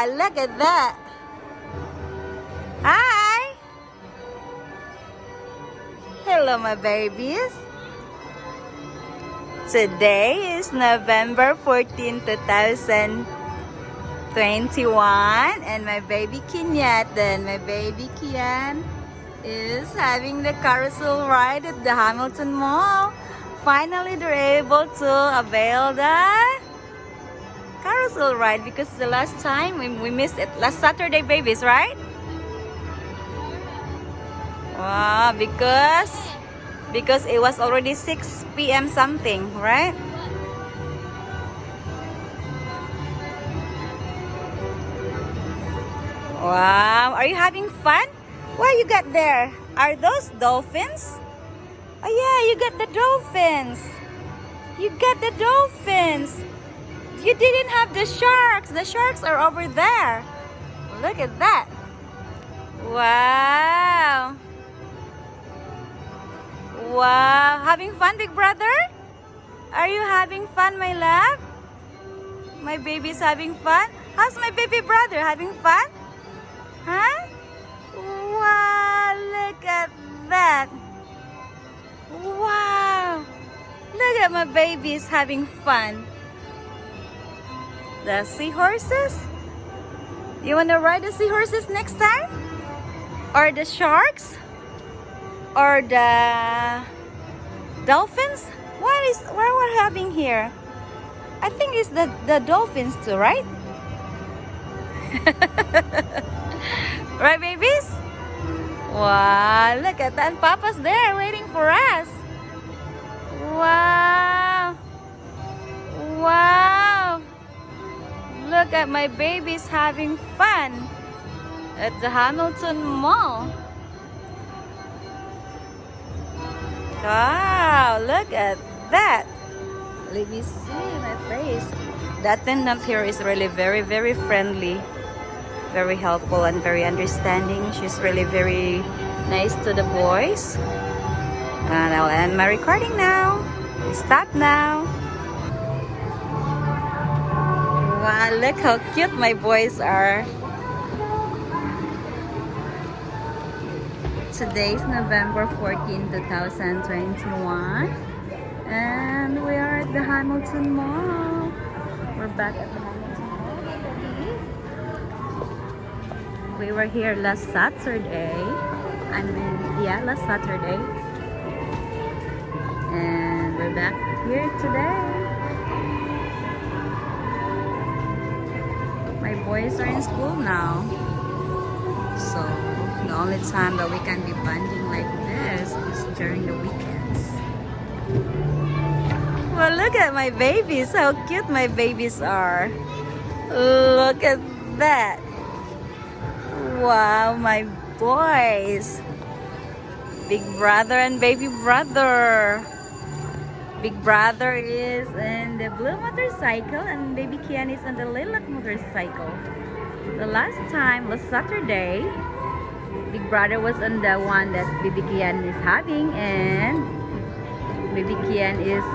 Wow, look at that. Hi. Hello, my babies. Today is November 14, 2021, and my baby Kenyatta and my baby Kian is having the carousel ride at the Hamilton Mall. Finally, they're able to avail the carousel ride because the last time we missed it last Saturday, babies, right? Wow, because it was already 6 p.m. something, right? Wow, are you having fun? What you got there? Are those dolphins? Oh yeah, you got the dolphins. You got the dolphins. You didn't have the sharks. The sharks are over there. Look at that. Wow. Wow. Having fun, big brother? Are you having fun, my love? My baby's having fun? How's my baby brother? Having fun? Huh? Wow. Look at that. Wow. Look at my babies having fun. The seahorses? You want to ride the seahorses next time? Or the sharks? Or the dolphins? What we're having here? I think it's the dolphins too, right? Right, babies? Wow, look at that. Papa's there waiting for us. Wow. Wow. Look at my babies having fun at the Hamilton Mall. Wow, look at that. Let me see my face. The attendant here is really very, very friendly, very helpful and very understanding. She's really very nice to the boys. And I'll end my recording now. Stop now. Wow, look how cute my boys are. Today is November 14, 2021. And we are at the Hamilton Mall. We're back at the Hamilton Mall. We were here last Saturday. Last Saturday. And we're back here today. My boys are in school now. So the only time that we can be bonding like this is during the weekends. Well, look at my babies. How cute my babies are. Look at that. Wow, my boys. Big brother and baby brother. Big brother is in the blue motorcycle and baby Kian is on the lilac motorcycle. The last time was Saturday. Big brother was on the one that baby Kian is having, and baby Kian is,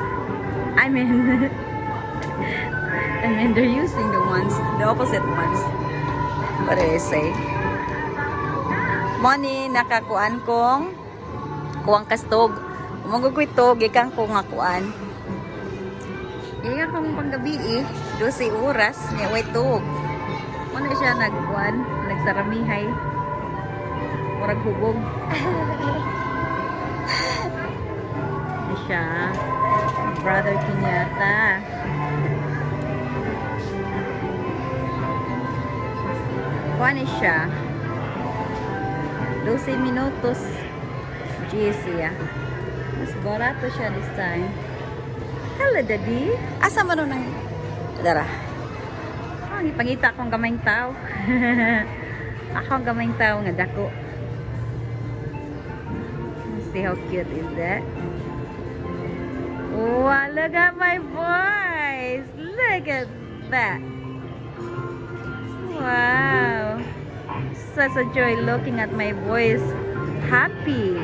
they're using the opposite ones. What do I say? Moni nakakuan kong kuwang kastog. Umagugoy to, gikan ko nga kuan. Gikan kong panggabi 12 oras, niya way tog. Muna siya nagkuan, nagsaramihay. Murag hubog. Siya, brother Kenyatta. Kuan siya. 12 minutos. GC Mas barato siya this time. Hello, Daddy. Asa mo nung nang... Dara. Oh, ipangita akong gamayng tao. Ako ang gamayng tao nga dako. See how cute is that? Wow, look at my boys. Look at that. Wow. Such a joy looking at my boys happy.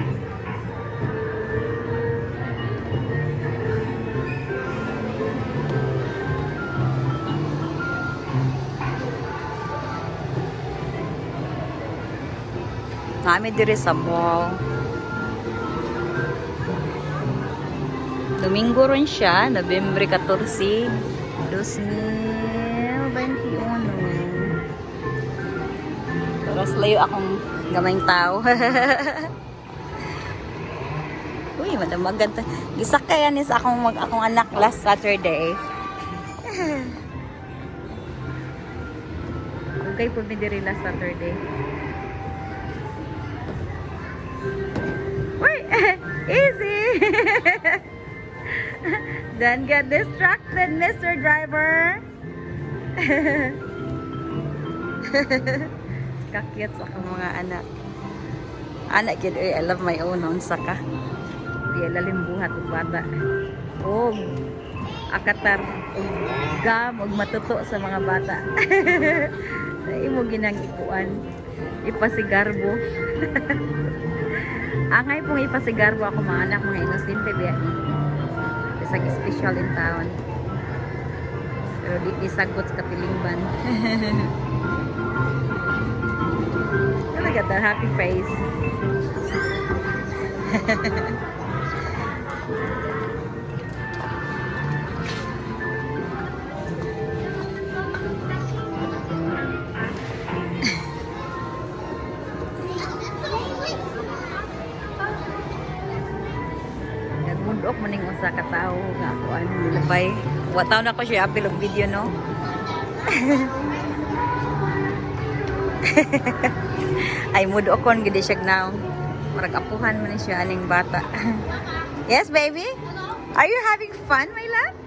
Nami diri sa mall. Domingo rin siya, Nobyembre 14, 2021. Pero layo akong gamayng tao. Uy, madamagad. Gisakayan is akong anak last Saturday. Okay po mi diri last Saturday. Uy, easy. Don't get distracted, Mr. Driver. Kakit sa akong mga anak. Anak kid, I love my own. Unsa ka? Di lalim buhat ug bata. Og akatar og gam og matuto sa mga bata. Imo ginang ikuan. Ipasigarbo. Angay pong ipasigarbo ako mga anak, mga inosente biya. Isang special in town. Pero di isagot sa katilingban. Look at that happy face. Nagmundok mo ning usa ka tawo nga ako ano nilabay. Wa taon ako siya apil og video no. Ay mudokon gid siya now. Marag apuhan man siya aning bata. Yes, baby? Are you having fun, my love?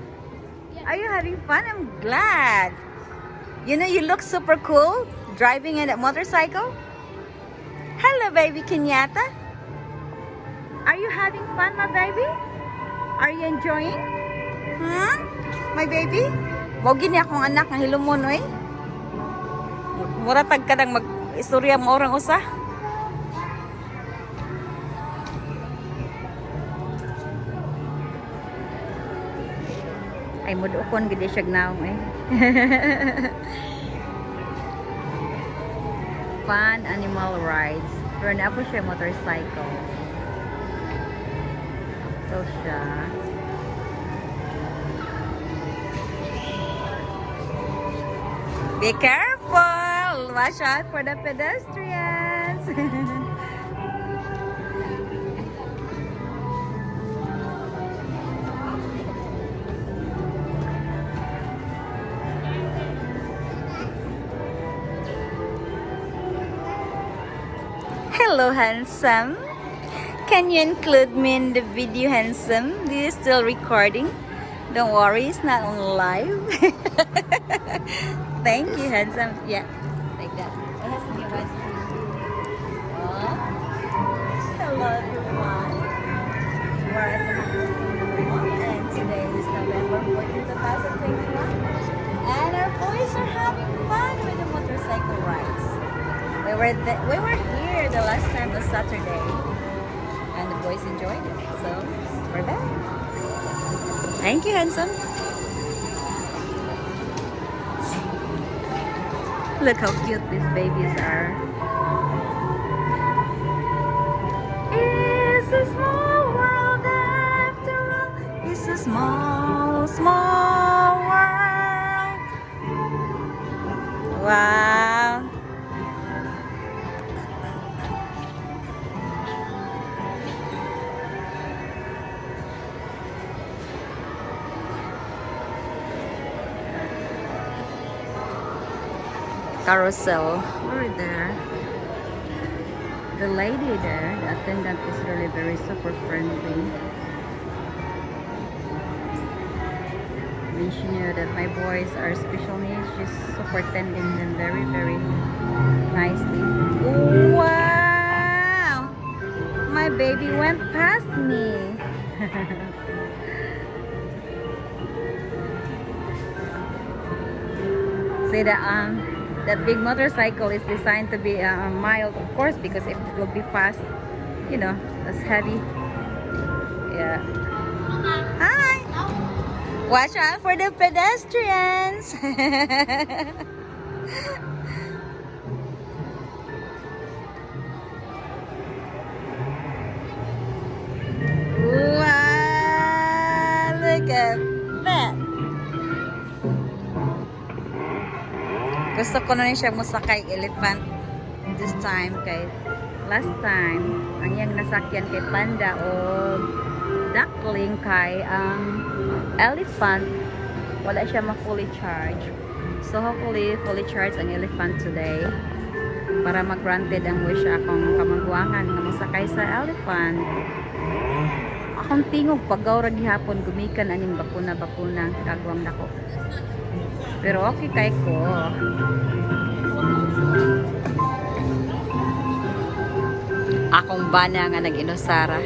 Are you having fun? I'm glad. You know, you look super cool driving in a motorcycle. Hello, baby Kenyatta. Are you having fun, my baby? Are you enjoying? Huh? My baby? Mogi ni akong anak nga hilumon, oy. Muratag ka nang mag-istorya mo orang usa. Ay mudukon gid siya gnaw eh. Fun animal rides. Pero na po siya motorcycle. So siya. Be careful! Watch out for the pedestrians! Hello, handsome. Can you include me in the video, handsome? This is still recording. Don't worry, it's not on live. Thank you, handsome. Yeah, like that. It has to be right. Oh. Hello, everyone. We're at the and today is November 14, 2021. And our boys are having fun with the motorcycle rides. We were here the last time was Saturday, and the boys enjoyed it. So we're back. Thank you, handsome. Look how cute these babies are. It's a small world after all. It's a small, small world. Wow. Carousel. We're there. The lady there, the attendant is really very super friendly. When she knew that my boys are special needs, she's super tending them very, very nicely. Wow! My baby went past me. Say that big motorcycle is designed to be mild, of course, because if it will be fast, you know, it's heavy. Yeah. Hi. Watch out for the pedestrians. Gusto ko na rin siya musakay elephant this time kay last time ang iyang nasakyan kay panda o duckling kay ang elephant wala siya ma-fully charged. So hopefully fully charged ang elephant today para mag-granted ang wish akong kamangguangan nga musakay sa elephant. Akong tingog pagawra gihapon gumikan aning bakuna kagwang nako. Pero okay kay ko. Akong bana nga nag-inusara.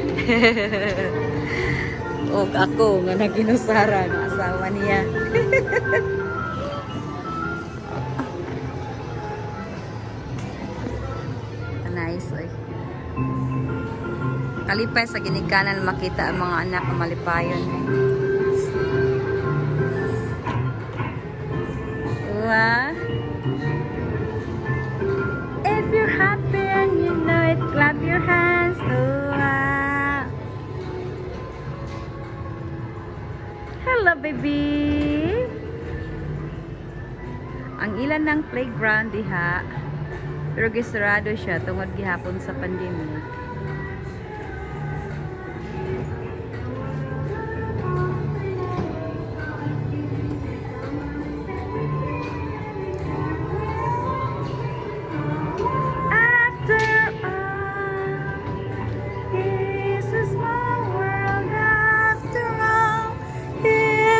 O ako nga nag-inusara ng asawa niya. Nice oy. Kalipay sa ginikanan makita ang mga anak na malipayon. Wow. If you're happy and you know it, clap your hands. Wow. Hello, baby. Ang ilan ng playground diha, pero gisarado siya tungod gihapon sa pandemic.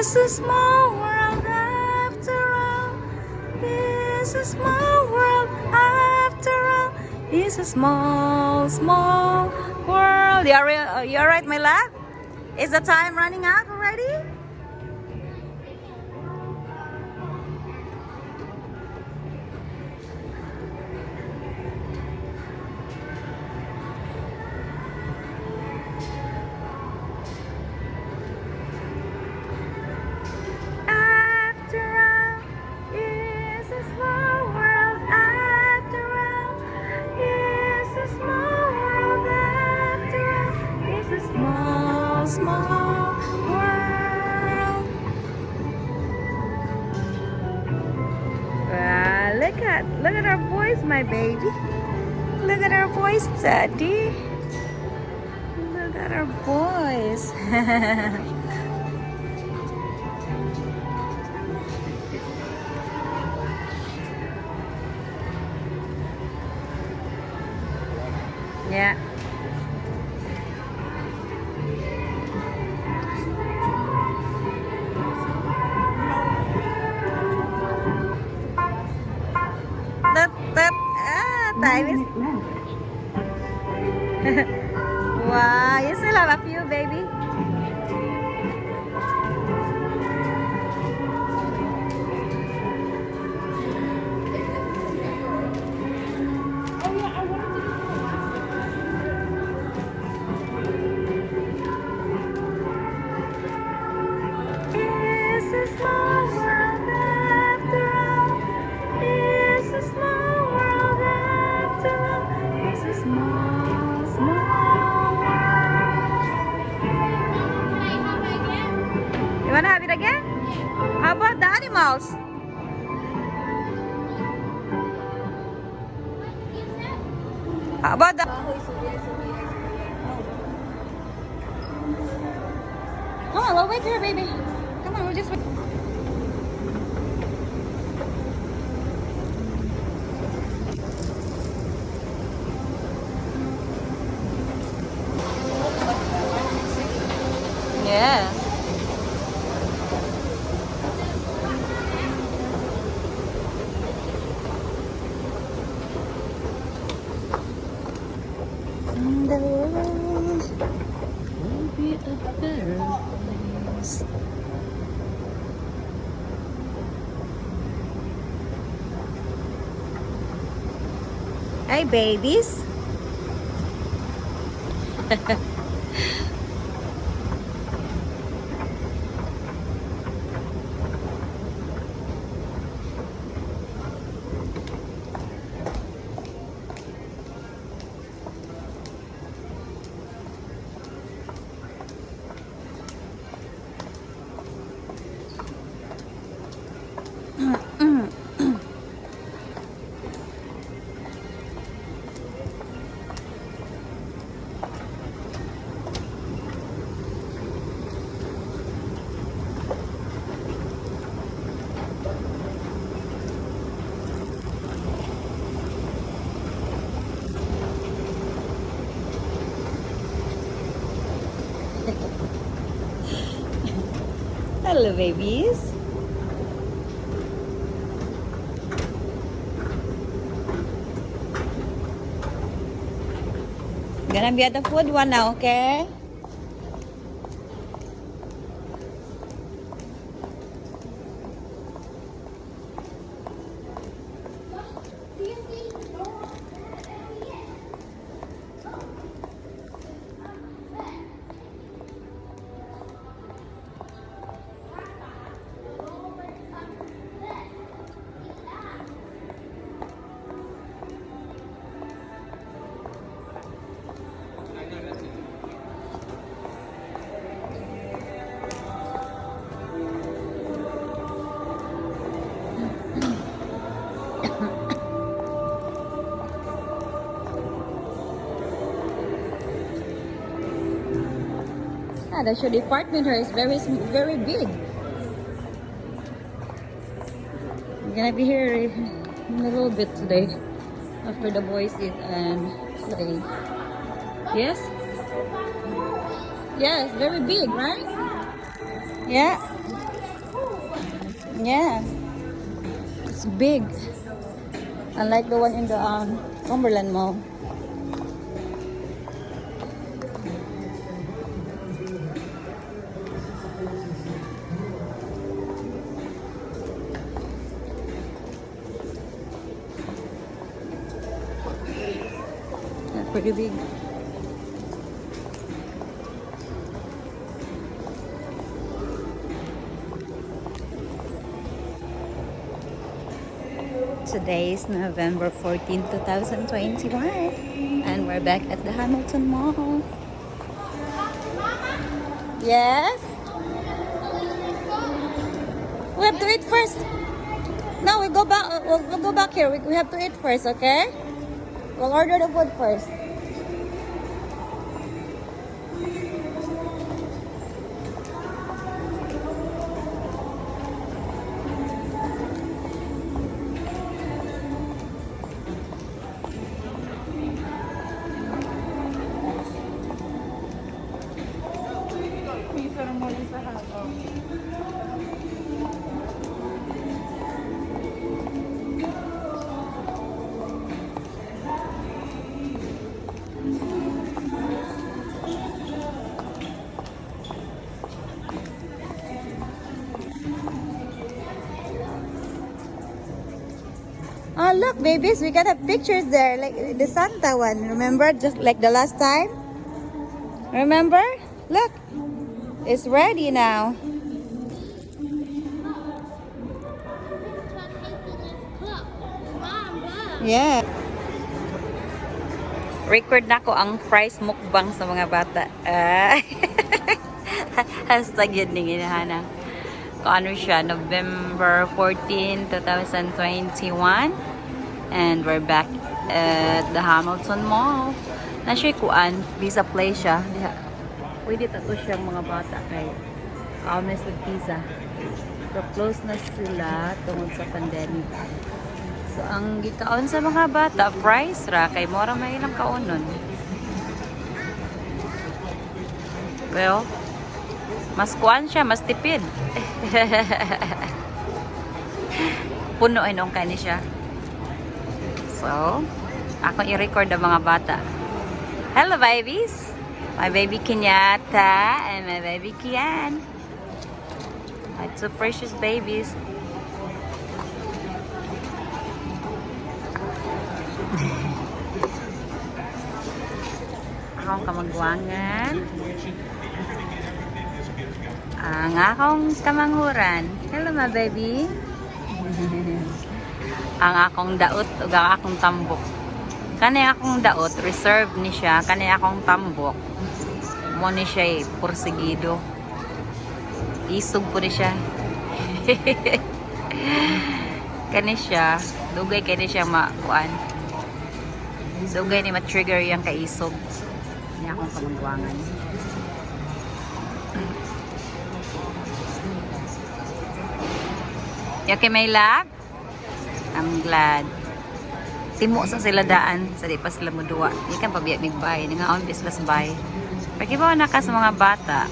It's a small world after all. It's a small world after all. It's a small, small world. You alright, my love? Is the time running out already? Small world. Wow, look at our boys, my baby. Look at our boys, Daddy. Look at our boys. Yeah. Time is wow, you still have a few, baby. It's a small world after all. It's a small world after all. It's a small, small world. You wanna have it again? How about the animals? How about the... Come on, we'll wait here, baby. Come on, we'll just wait. Yeah. And the world will be a better place. Hey, babies. Hello, babies. Gonna be at the food one now, okay? Yeah, the show department here is very big. I'm gonna be here in a little bit today after the boys eat and play. Yes? Yes, very big, right? Yeah. Yeah. It's big. Unlike the one in the Cumberland Mall. Pretty big. Today is November 14, 2021, and we're back at the Hamilton Mall. Yes? We have to eat first. No, we go back. We'll go back here. We have to eat first, okay? We'll order the food first. Oh, look, babies, we got a pictures there, like the Santa one. Remember, just like the last time? Remember? Look, it's ready now. Yeah. Record na ko ang price mukbang sa mga bata. Hashtag yun din hinahanang. Kung ano siya, November 14, 2021. And we're back at the Hamilton Mall. Na-share kuan, visa play siya. Pwede tato siyang mga bata kay honest with visa. So close na sila tungod sa pandemic. So ang gikaon sa mga bata, price ra kay mora may ilang kaonon. Well, mas kuan siya, mas tipid. Puno ay nung kani siya. So, ako i-record ang mga bata. Hello, babies! My baby Kenyatta and my baby Kian. My two precious babies. Akong kamagwangan. Ang akong kamanghuran. Hello, my baby. Ang akong daot ug ang akong tambok. Kani akong daot reserve ni siya, kani akong tambok mo ni siya porsigido. Isog ko ni siya. Kani siya, dugay kani siya makuan. Dugay ni ma-trigger yang kaisog. Ni akong kamangwangan. You okay, my love? I'm glad. Timo sa sila daan sa di pa sila muduwa. Ikan pabiyak migbay. Nga on business bay. Pagibaw na ka sa mga bata.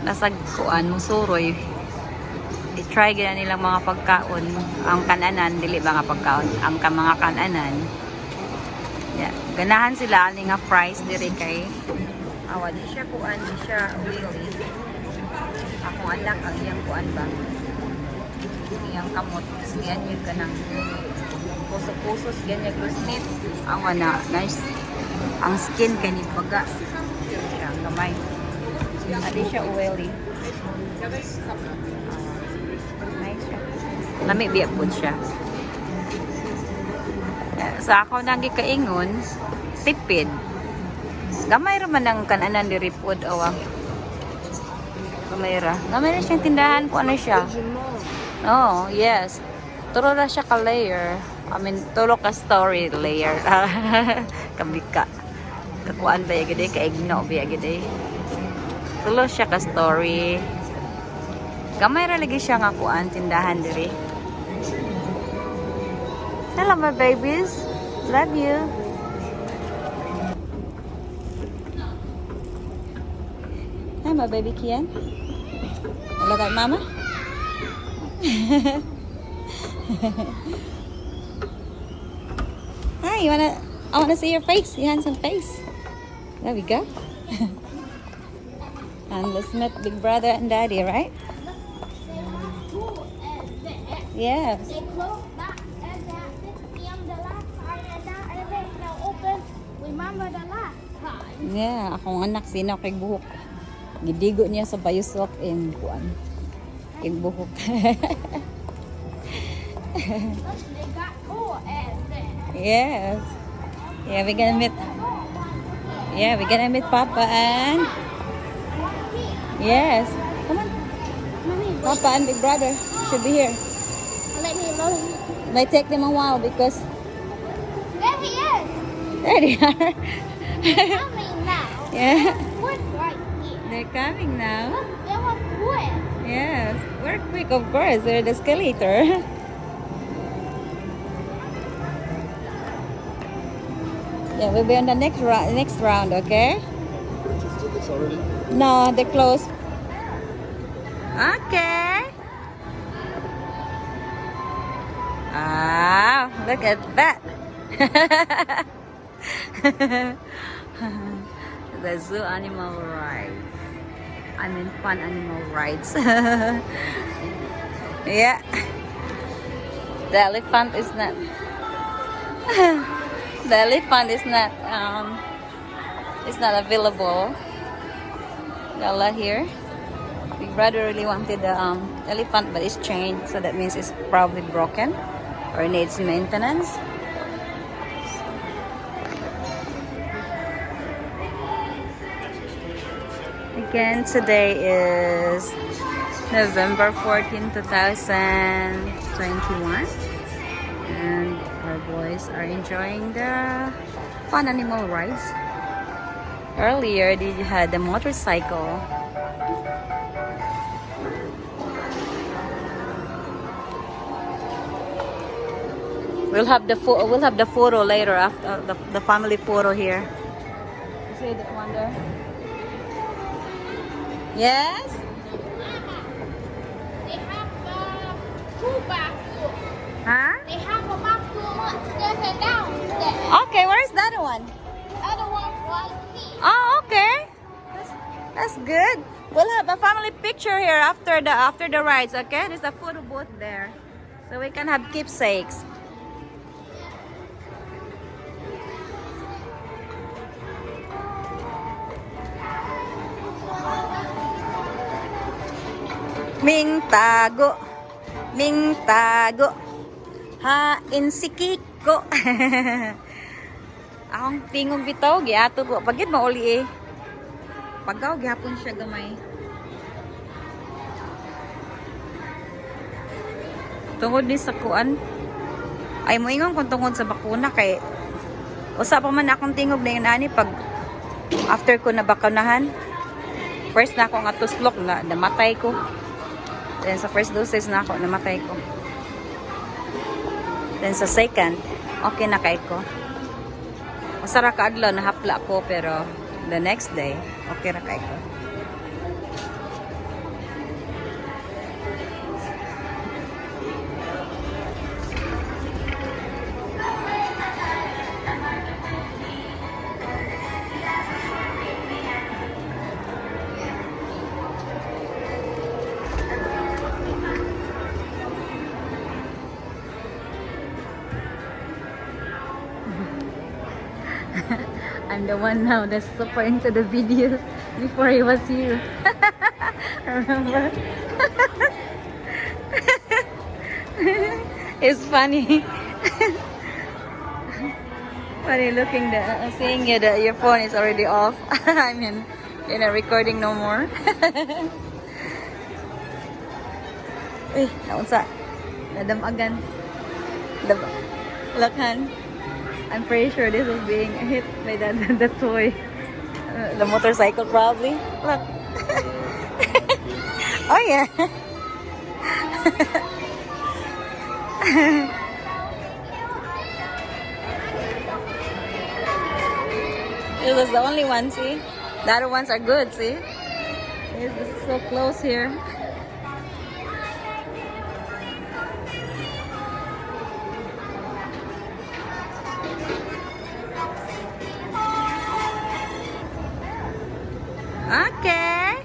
nasa kuan musuroy. I-try gina nilang mga pagkaon. Ang kananan dili ba nga pagkaon, ang mga kananan. Yeah. Ganahan sila ani nga fries diri kay awa di siya kuan, di siya oily. Akong anak ang iyang kuan ba. Iyang kamot, siyan yung kanang puso-puso, siyan yung lusnit. Awa na, nice. Ang skin kay ni baga. Siya ang gamay. Adi siya oily. Nice siya. Lami biya po siya. Sa ako nang gikaingon, tipid. Gamay ra man ang kananan diri pod awa. Gamay ra siyang tindahan ko ano siya. Oh, yes. Turo ra siya ka layer. I mean, tulo ka story layer. Kabika. Kakuan ba yagid ka igno ba yagid. Tulo siya ka story. Gamay ra lagi siya nga kuan tindahan diri. Hello my babies. Love you. Hi my baby Kian. Look at mama. Hi, I wanna see your face, your handsome face. There we go. And let's meet big brother and daddy, right? Yeah. They closed that and that and the last time and that and then now open. Remember the last time. Yeah, akong anak sino kay buhok. Gidigo niya sa bayusok in kuan. Kay buhok. They got cool and then. Yes. Yeah, we're gonna meet. Yeah, we're gonna meet Papa and. Yes. Come on. Mommy, Papa and big brother should be here. let me look. Might take them a while because There he is. there they are. Coming now. Yeah, Wood right here. they're coming now. Look, there was wood. Yes, we're quick, of course. We're the escalator. Yeah, we'll be on the next round, okay? Just did this already? No, they're close. Okay. Ah, look at that. The zoo animal ride. I mean, fun animal rides. Yeah. The elephant is not. The elephant is not. It's not available. Gala here. Big brother really wanted the elephant, but it's chained, so that means it's probably broken or needs maintenance. Again, today is November 14, 2021, and our boys are enjoying the fun animal rides. Earlier, they had the motorcycle. We'll have the photo later after the family photo here. You see that one there? Yes. They have two bathrooms. Huh? They have a bathroom upstairs and downstairs. Okay. Where's the other one? Other one's right here. Oh, okay. That's good. We'll have a family picture here after the rides. Okay. There's a photo booth there, so we can have keepsakes. Ming tago, hain si Kiko. Akong tingog bitaw, giato po. Pagit mauli eh. Pagaw, gihapon siya gamay. Tungod ni sa kuan. Ay mo ingon kung tungod sa bakuna kay usa pa man akong tingog na yun ani pag after ko na bakunahan. First na ako nga tuslok na namatay ko. Then sa first doses na ako, namatay ko. Then sa second, okay na kay ko. Masara ka adlaw, nahapla ko, pero the next day, okay na kay ko. I'm the one now that's super into the videos before he was you. Remember? It's funny. Funny looking seeing you that your phone is already off. I mean, you're not recording no more. Uy, naunsa. Nadamagan. Lakhan. I'm pretty sure this is being hit by the toy. The motorcycle probably. Look. Oh yeah. It was the only one, see? The other ones are good, see? It's so close here. Okay.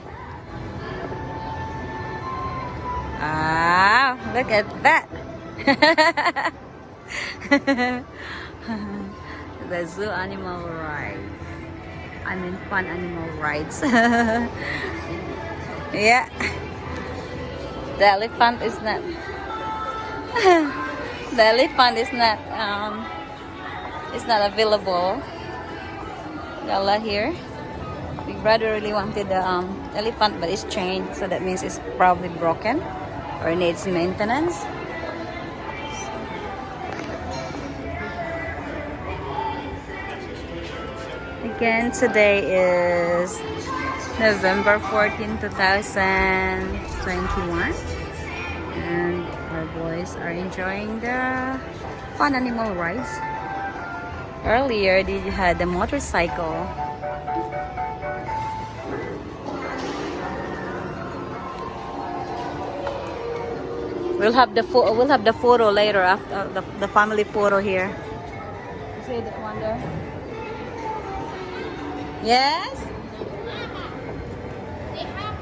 Ah, look at that. The zoo animal ride. I mean, fun animal rides. Yeah. The elephant is not. The elephant is not. It's not available. Gala here. Big brother really wanted the elephant, but it's chained, so that means it's probably broken or needs maintenance. Again, today is November 14, 2021, and our boys are enjoying the fun animal rides. Earlier, they had the motorcycle. We'll have the photo later after the family photo here. You see that one there? Yes. They have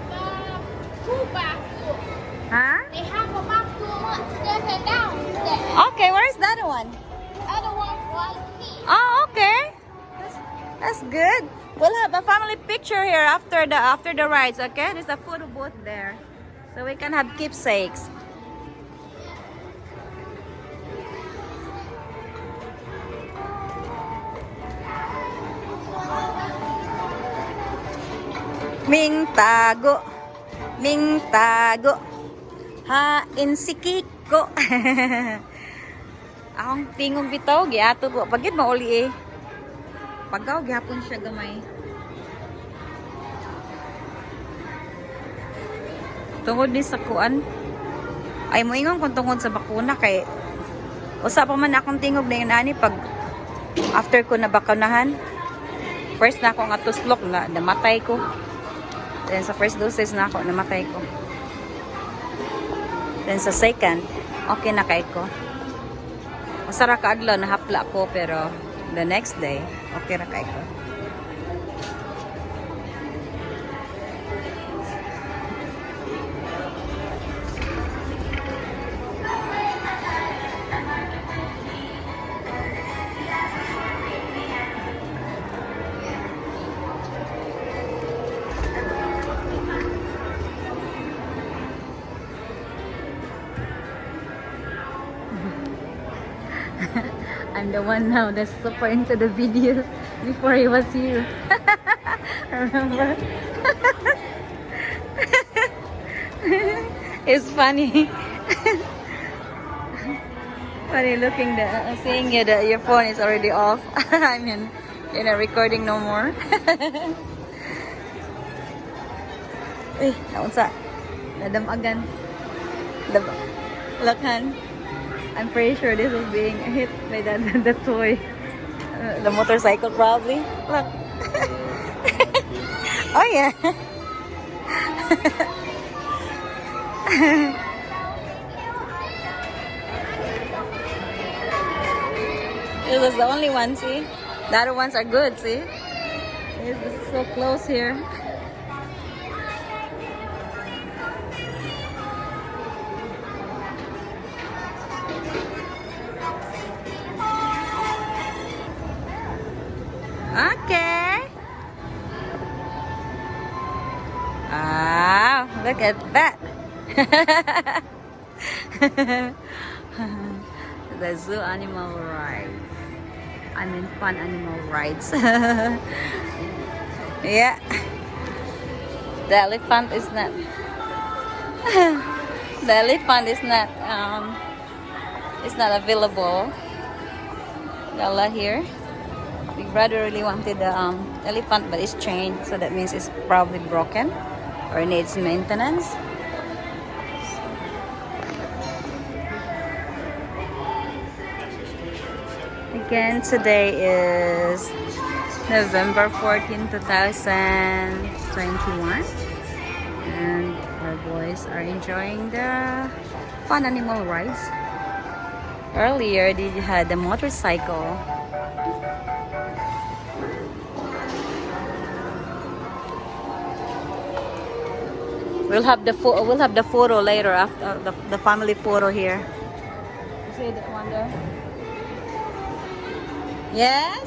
two bathrooms. Huh? They have a bathroom upstairs and downstairs. Okay. Where's the other one? Other one's right here. Oh, okay. That's good. We'll have a family picture here after the rides. Okay. There's a photo booth there, so we can have keepsakes. Ming tago, hain si Kiko. Akong tingog bitaw, giato ko. Pagid mauli eh. Pagaw, gihapon siya gamay. Tungod ni sa kuan. Ay, moingon kung tungod sa bakuna kay usa pa man akong tingog na yung nani pag after ko na bakunahan. First na ako nga tuslok na namatay ko. Then sa first doses na ako, namatay ko. Then sa second, okay na kay ko. Masara ka adlaw, nahapla ko, pero the next day, okay na kay ko. I'm the one now that's super into the videos before he was you. Remember? It's funny. Funny looking seeing you that your phone is already off. I mean, you're not recording no more. Uy, naunsa. Nadamagan. Lakhan. I'm pretty sure this is being hit by the toy. The motorcycle probably. Look. Oh yeah. It was the only one, see? The other ones are good, see? It's so close here. Okay. Wow, look at that. The zoo animal ride. I mean fun animal rides. Yeah. The elephant is not the elephant is not available. Gala here. Big brother really wanted the elephant, but it's chained, so that means it's probably broken or needs maintenance. Again, today is November 14, 2021, and our boys are enjoying the fun animal rides. Earlier, they had the motorcycle. We'll have the photo later after the family photo here. You see that one there? Yes.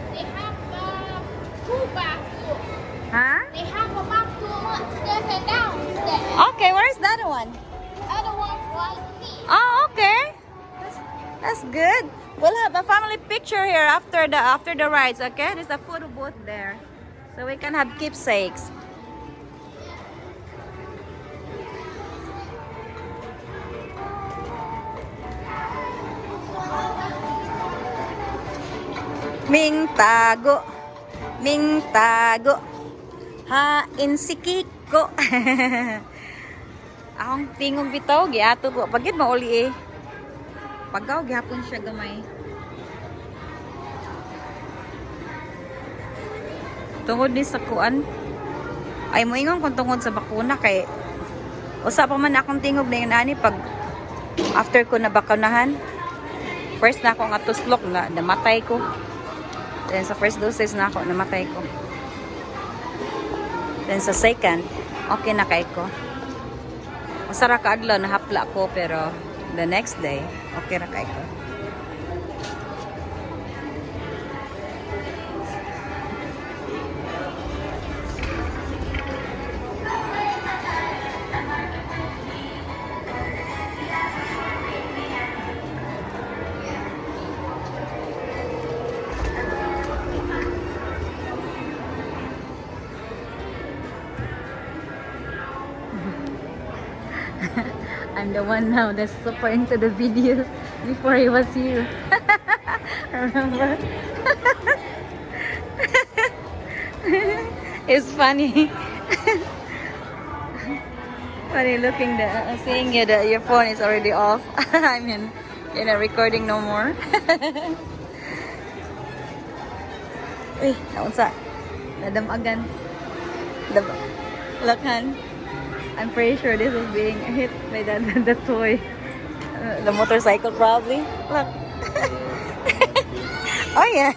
They have two bathrooms. Huh? They have a bathroom upstairs and downstairs. Okay. Where's the other one? Other one's right here. Oh, okay. That's good. We'll have a family picture here after the rides. Okay. There's a photo booth there, so we can have keepsakes. Ming tago, hain si Kiko. Akong tingog bitaw, giato ko. Pagid mauli eh. Pagaw, gihapon siya gamay. Tungod ni sa kuan. Ay mo ingon kung tungod sa bakuna kay usa pa man akong tingog na yun ani pag after ko na bakunahan. First na ako nga tuslok na namatay ko. Then sa first doses na ako, namatay ko. Then sa second, okay na kay ko. Masara ka adlaw, nahapla ko, pero the next day, okay na kay ko. I'm the one now that's super into the videos before it was you. Remember? It's funny. Funny looking seeing you that your phone is already off. I mean, you're not recording no more. Uy, naunsa. Nadamagan. Lakhan. I'm pretty sure this is being hit by the toy. The motorcycle probably. Look. Oh yeah.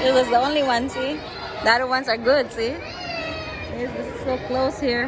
It was the only one, see? The other ones are good, see? This is so close here.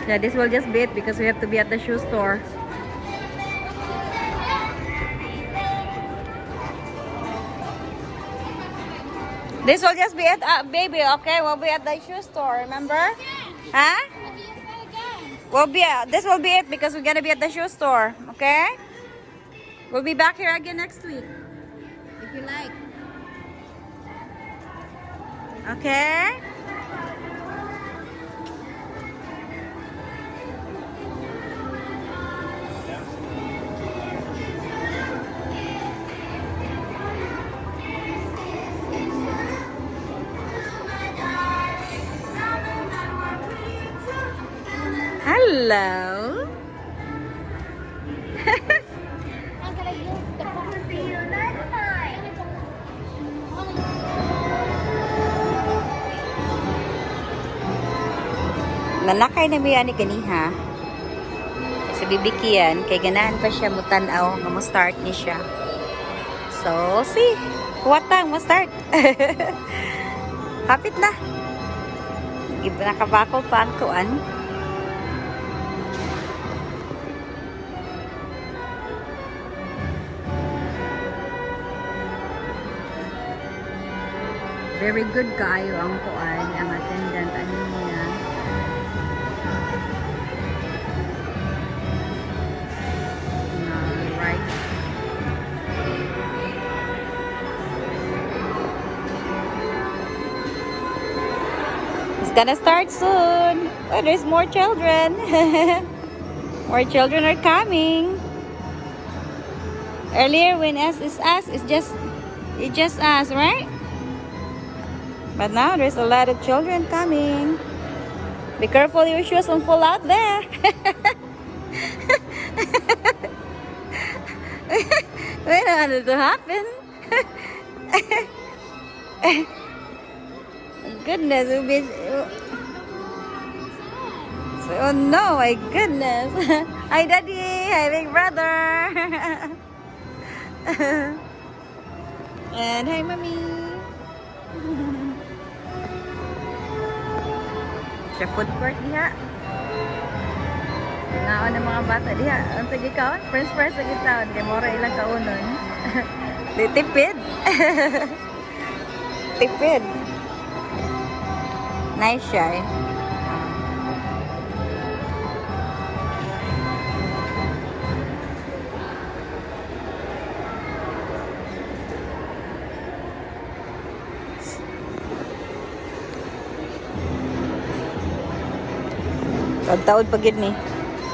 Yeah, this will just be it because we have to be at the shoe store. This will just be it, baby, okay? We'll be at the shoe store, remember? Huh? This will be it because we're gonna be at the shoe store, okay? We'll be back here again next week, if you like. Okay? Hello. I'm gonna use the phone. See you next time. Nanakay na miya ni ganiha. Sa bibikian, kay ganahan pa siya mutanaw nga mo start ni siya. So, see. Kuwatang mo start. Hapit na. Nakabakol pa ang kuan. Very good kaayo ang kuan, ang attendant ano niya. Right. It's gonna start soon. Oh, there's more children. More children are coming. Earlier when us is us, it's just us, right? But now there's a lot of children coming. Be careful, your shoes won't fall out there. Wait, I want it to happen. Goodness, it would be... Oh no, my goodness. Hi, Daddy. Hi, big brother. And hi, Mommy. Sa food court diha. Naon ng mga bata diha. Ang sige kaon, French fries lagi taon. Kay mora ilang kaunon. Di tipid. Tipid. Nice siya eh. Taon pa gid ni.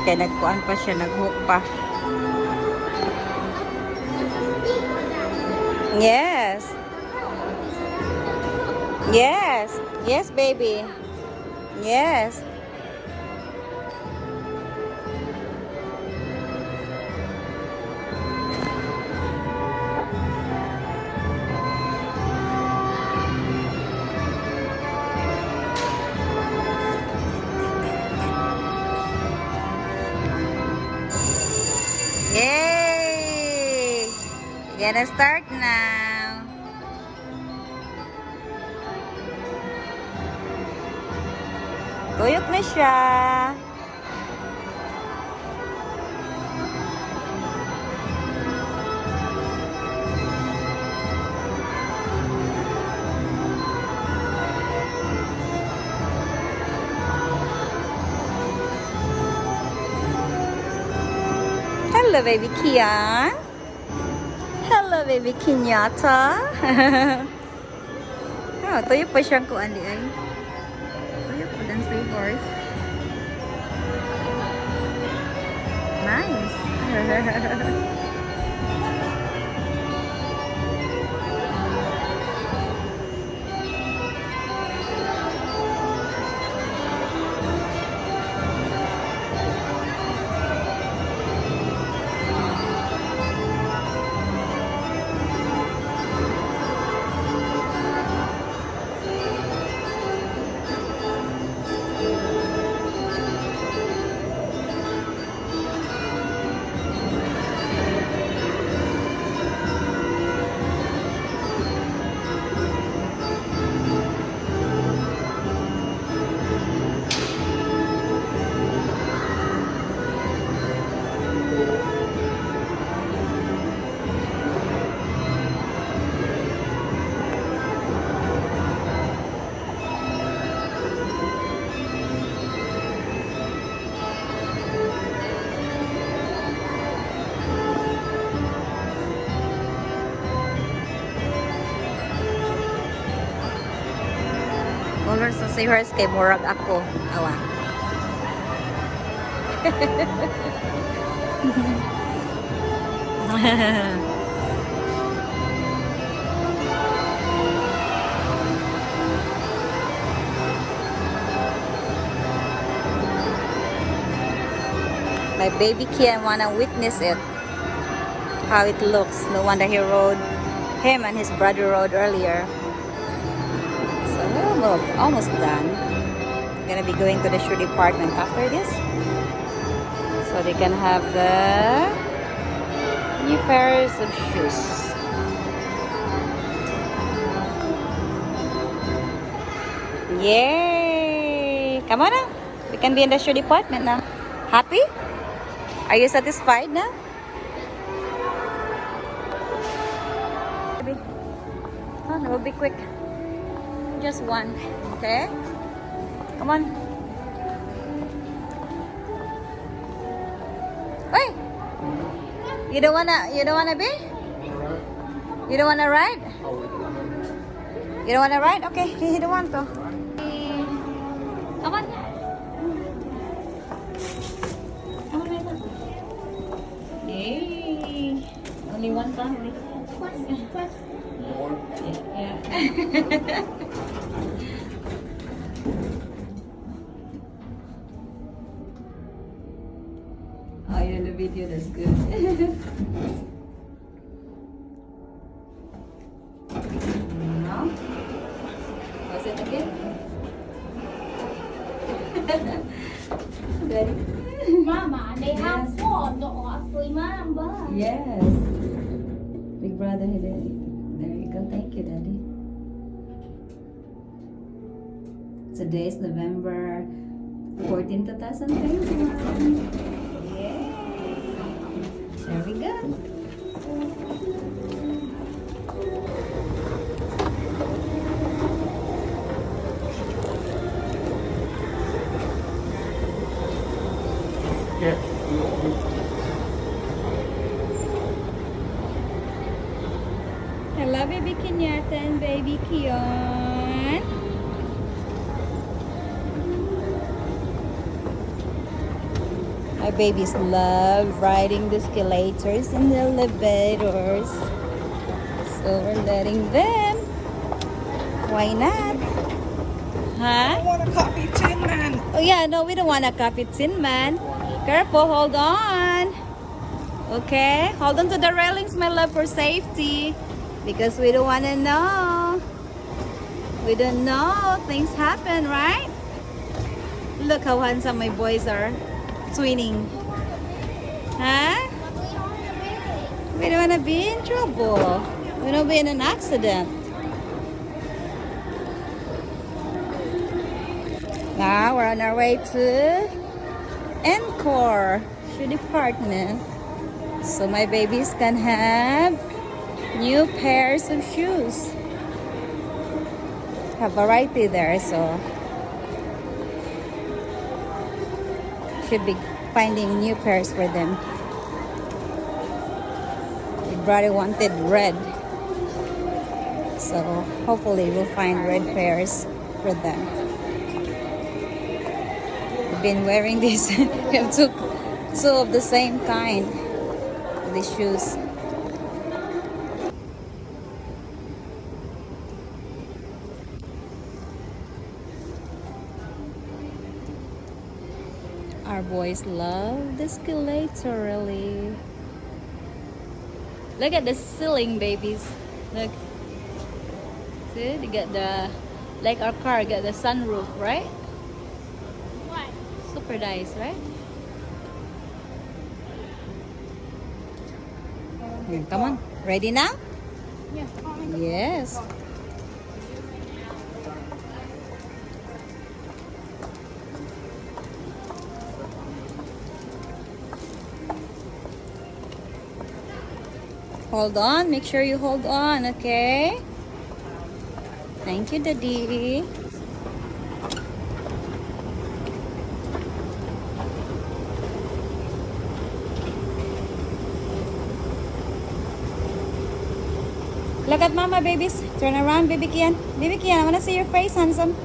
Kaya nagkuan pa siya, naghook pa. Yes. Yes. Yes, baby. Yes. Yay! We're gonna start now. Tuyok na siya. Hello, baby Kian. Hello, baby Kinyata. Oh, tuyo pa siyang kuan di ay. Tuyo pa dan sa horse. Nice. Colors sa seahorse kay murag ako. Awa. baby Kian wanna witness it, how it looks. No wonder him and his brother rode earlier. So we're almost done. Gonna be going to the shoe department after this, so they can have the new pairs of shoes. Yay! Come on now. We can be in the shoe department now. Happy? Are you satisfied now? Oh, no, we'll be quick. Just one. Okay? Come on. Wait! You don't wanna be? You don't wanna ride? You don't wanna ride? Okay, you don't want to. Come on. Come on, Rita. Yay! Only one family. Yeah. Oh, you're in the video, that's good. Now, was it again? Daddy? Mama, they have four doors. Remember? Yes. Big brother, hey, Daddy. There you go. Thank you, Daddy. Today is November 14, 2021. Yay! There we go. Yeah. Hello, baby Kenyatta and baby Kion. My babies love riding the escalators and the elevators. So we're letting them. Why not? Huh? I want a copy Tin Man. Oh yeah, no, we don't want to copy Tin Man. Careful, hold on. Okay, hold on to the railings, my love, for safety. Because we don't want to know. We don't know. Things happen, right? Look how handsome my boys are. Twinning. Huh? We don't want to be in trouble. We don't be in an accident. Now we're on our way to Encore shoe department. So my babies can have new pairs of shoes. Have variety there, so should be finding new pairs for them. Big brother wanted red, so hopefully we'll find red pairs for them. We've been wearing these. We have two of the same kind, these shoes. Our boys love the escalator, really. Look at the ceiling, babies. Look. See, they got the, like our car, got the sunroof, right? What? Super nice, right? Here, come on. Ready now? Yeah. Yes. Hold on. Make sure you hold on, okay? Thank you, Daddy. Look at Mama, babies. Turn around, baby Kian. Baby Kian, I want to see your face, handsome.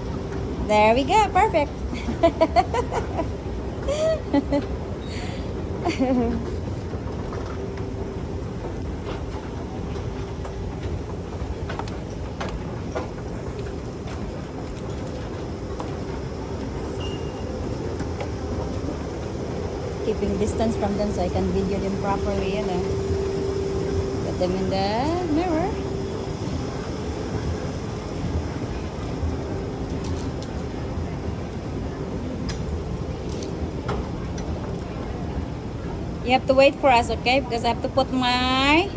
There we go. Perfect. keeping distance from them so I can video them properly, Put them in the mirror. You have to wait for us, okay? Because I have to put my